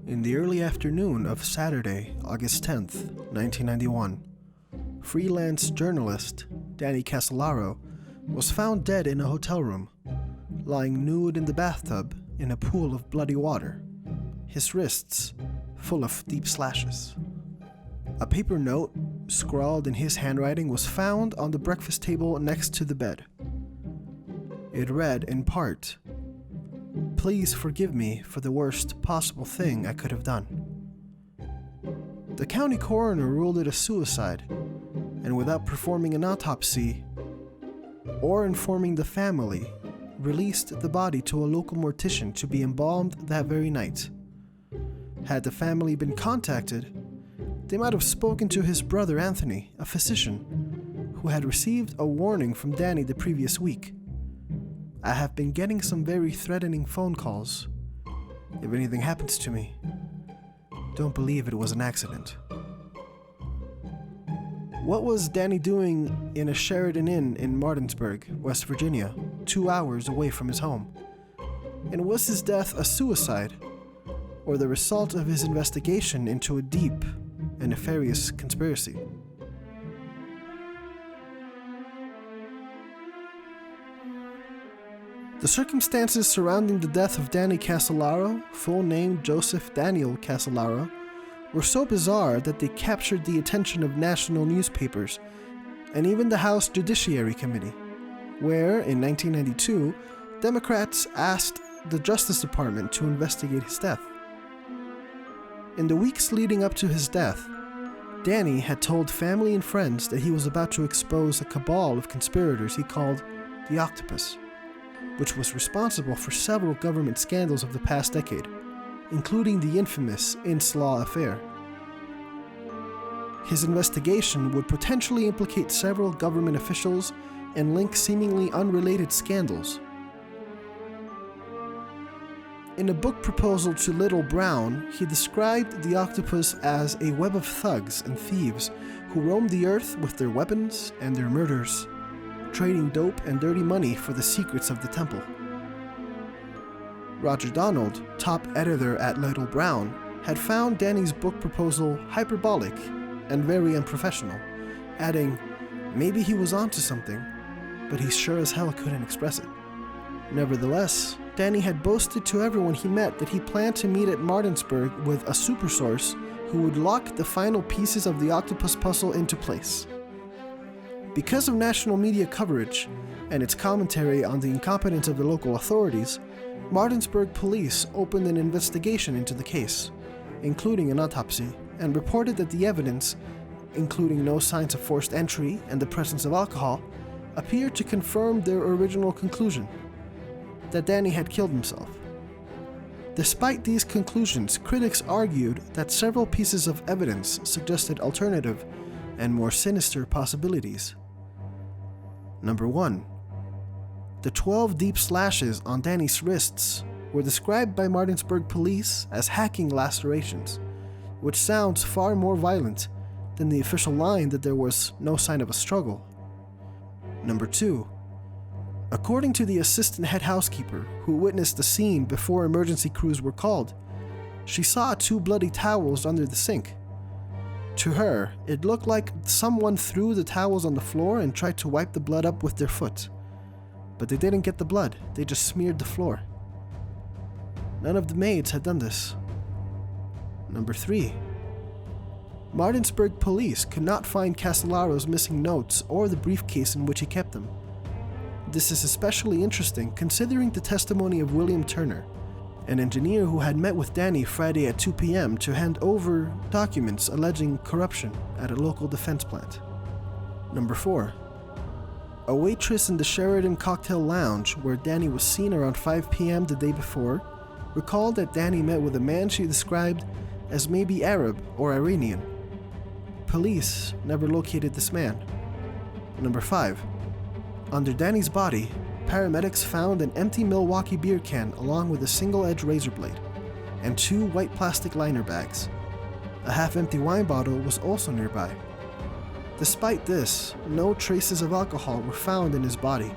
In the early afternoon of Saturday, August 10th, 1991, freelance journalist Danny Casolaro was found dead in a hotel room, lying nude in the bathtub in a pool of bloody water, his wrists full of deep slashes. A paper note, scrawled in his handwriting, was found on the breakfast table next to the bed. It read in part, "Please forgive me for the worst possible thing I could have done." The county coroner ruled it a suicide, and without performing an autopsy or informing the family, released the body to a local mortician to be embalmed that very night. Had the family been contacted, they might have spoken to his brother Anthony, a physician, who had received a warning from Danny the previous week. "I have been getting some very threatening phone calls. If anything happens to me, don't believe it was an accident." What was Danny doing in a Sheraton Inn in Martinsburg, West Virginia, 2 hours away from his home? And was his death a suicide, or the result of his investigation into a deep and nefarious conspiracy? The circumstances surrounding the death of Danny Casolaro, full name Joseph Daniel Casolaro, were so bizarre that they captured the attention of national newspapers and even the House Judiciary Committee, where, in 1992, Democrats asked the Justice Department to investigate his death. In the weeks leading up to his death, Danny had told family and friends that he was about to expose a cabal of conspirators he called the Octopus, which was responsible for several government scandals of the past decade, including the infamous Inslaw affair. His investigation would potentially implicate several government officials and link seemingly unrelated scandals. In a book proposal to Little Brown, he described the octopus as a web of thugs and thieves who roamed the earth with their weapons and their murders, trading dope and dirty money for the secrets of the temple. Roger Donald, top editor at Little Brown, had found Danny's book proposal hyperbolic and very unprofessional, adding, maybe he was onto something, but he sure as hell couldn't express it. Nevertheless, Danny had boasted to everyone he met that he planned to meet at Martinsburg with a super source who would lock the final pieces of the octopus puzzle into place. Because of national media coverage and its commentary on the incompetence of the local authorities, Martinsburg police opened an investigation into the case, including an autopsy, and reported that the evidence, including no signs of forced entry and the presence of alcohol, appeared to confirm their original conclusion, that Danny had killed himself. Despite these conclusions, critics argued that several pieces of evidence suggested alternative and more sinister possibilities. Number 1. The 12 deep slashes on Danny's wrists were described by Martinsburg police as hacking lacerations, which sounds far more violent than the official line that there was no sign of a struggle. Number 2. According to the assistant head housekeeper who witnessed the scene before emergency crews were called, she saw 2 bloody towels under the sink. To her, it looked like someone threw the towels on the floor and tried to wipe the blood up with their foot. But they didn't get the blood, they just smeared the floor. None of the maids had done this. Number 3. Martinsburg police could not find Casolaro's missing notes or the briefcase in which he kept them. This is especially interesting considering the testimony of William Turner, an engineer who had met with Danny Friday at 2 p.m. to hand over documents alleging corruption at a local defense plant. Number 4. A waitress in the Sheraton Cocktail Lounge, where Danny was seen around 5 p.m. the day before, recalled that Danny met with a man she described as maybe Arab or Iranian. Police never located this man. Number 5. Under Danny's body, paramedics found an empty Milwaukee beer can along with a single-edged razor blade, and 2 white plastic liner bags. A half-empty wine bottle was also nearby. Despite this, no traces of alcohol were found in his body,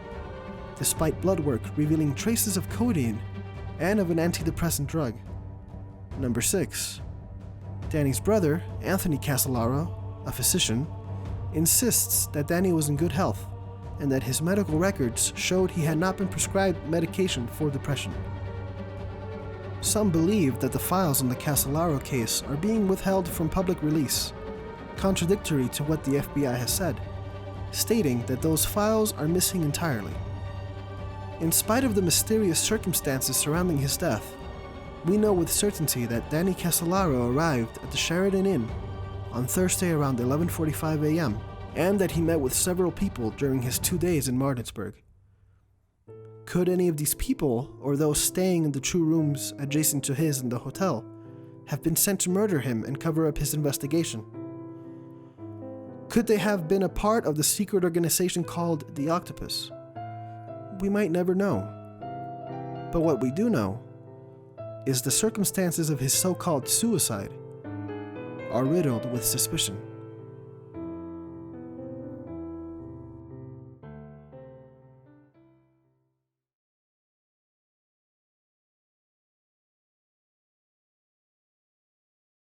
despite blood work revealing traces of codeine and of an antidepressant drug. Number 6. Danny's brother, Anthony Casolaro, a physician, insists that Danny was in good health and that his medical records showed he had not been prescribed medication for depression. Some believe that the files on the Casolaro case are being withheld from public release, contradictory to what the FBI has said, stating that those files are missing entirely. In spite of the mysterious circumstances surrounding his death, we know with certainty that Danny Casolaro arrived at the Sheraton Inn on Thursday around 11:45 a.m., and that he met with several people during his 2 days in Martinsburg. Could any of these people, or those staying in the 2 rooms adjacent to his in the hotel, have been sent to murder him and cover up his investigation? Could they have been a part of the secret organization called the Octopus? We might never know. But what we do know is the circumstances of his so-called suicide are riddled with suspicion.